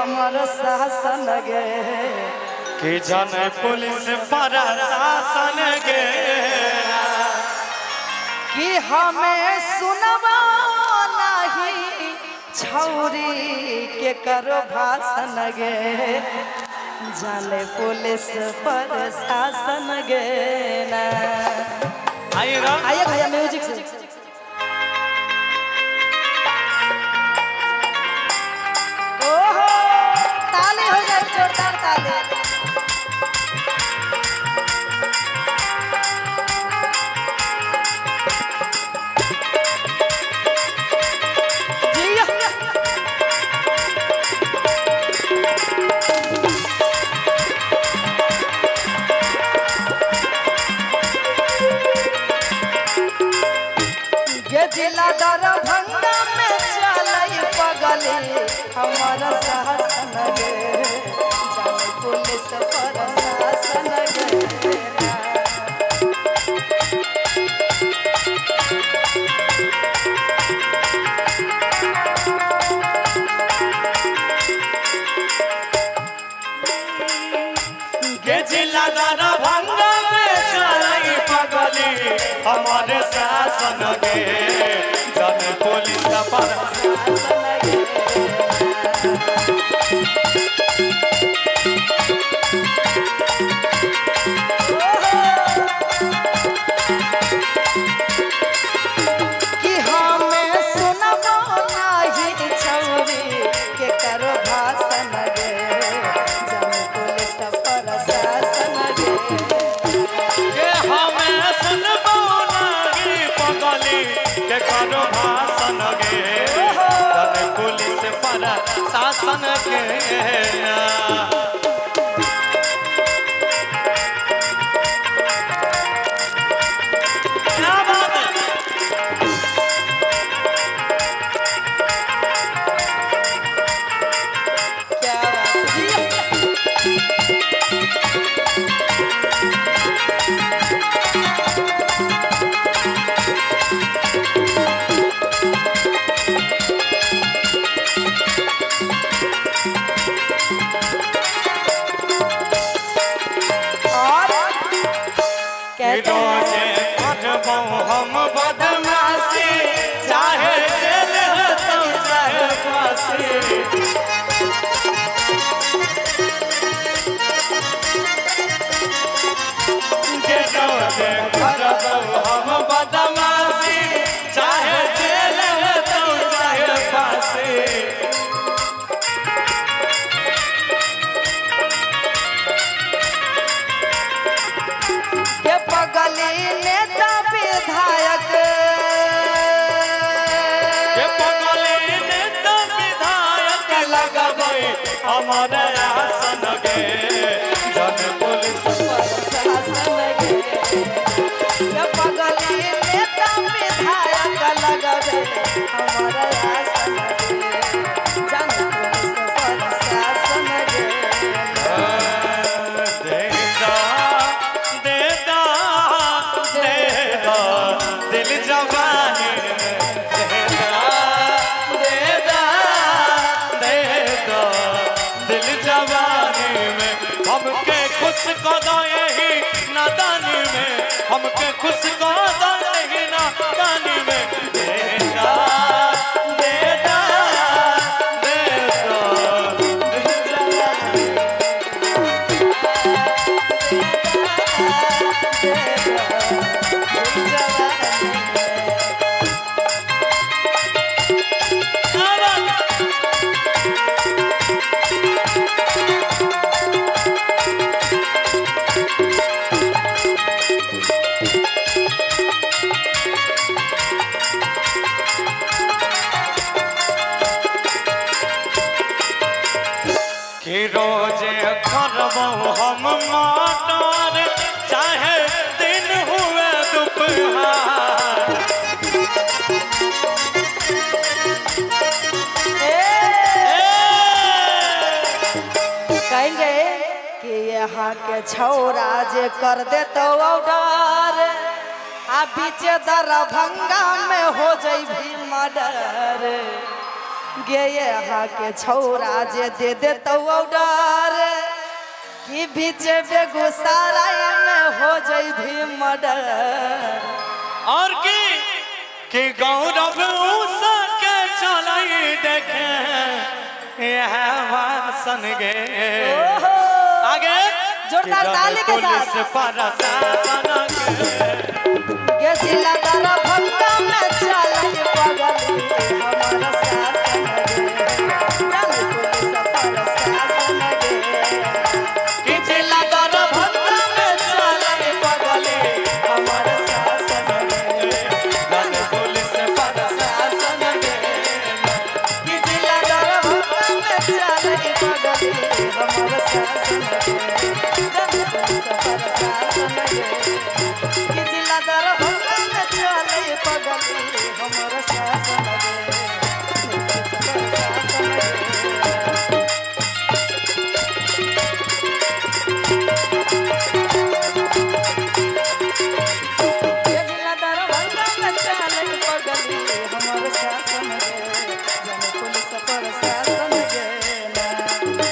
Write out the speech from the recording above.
हमर शासन गे कि जाने पुलिस प्रशासन गे कि हमें सुनवा नहीं छौरी के करो भाषण गे जाने पुलिस प्रशासन गे ना। आइए भैया म्यूजिक से ओहो ताली हो जाए जोरदार ताली। जिला दरभंगा में चलई पगली हमारा शासन गे जाने पुलिस प्रशासन गे जिला दरभंगा में चलई पगली हमारे शासन गे जाने पुलिस प्रशासन गे कि हमें सुनबो नहीं छौरी के करो भाषण गे जाने पुलिस प्रशासन गे हमें सुनबो नहीं पगली के करो भाषण गे जाने पुलिस प्रशासन गे ना। रोजे करबो हम बदमाशी चाहे जेल हो चाहे फांसी रोजे करबो हम बदमाशी चाहे जेल हो चाहे फांसी के पगली नेता विधायक के पगली नेता विधायक लगबै हमारे आसन गे जाने पुलिस प्रशासन गे के पगली नेता विधायक लगबे हमारा आसन गे जाने पुलिस प्रशासन गे दिल जवानी दिल जवानी में हमके खुश कदा यही नादानी में हमके खुश कदा यही नादानी में देदा देदा देदा दिल जवानी कि रोजे करबो हम मटर चाहे दिन हुए दोपहर कहेंगे कि यहाँ के छौरा जे कर दे तो ऑर्डर आ बीच दरभंगा में हो जाई भी मर्डर गे यहाँ के छौरा जे दे देतौ ऑर्डर कि बीच बेगूसराय में हो जइभी मर्डर। और कि गौरव उषा के चलाई देखे यह वासन गे आगे जोरदार ताली के साथ पुलिस प्रशासन गे जिला दरभंगा में चलाई पगली हमारा शासन गे कि जिला दरभंगा में चलाई पगली हमारा शासन गे पुलिस प्रशासन कि जिला दरभंगा में चलाई पगली हमारा शासन कि जिला दरभंगा में चलाई पगली हमारा शासन जिला दरभंगा में चलाई पगली हमारा शासन जन पुलिस प्रशासन गे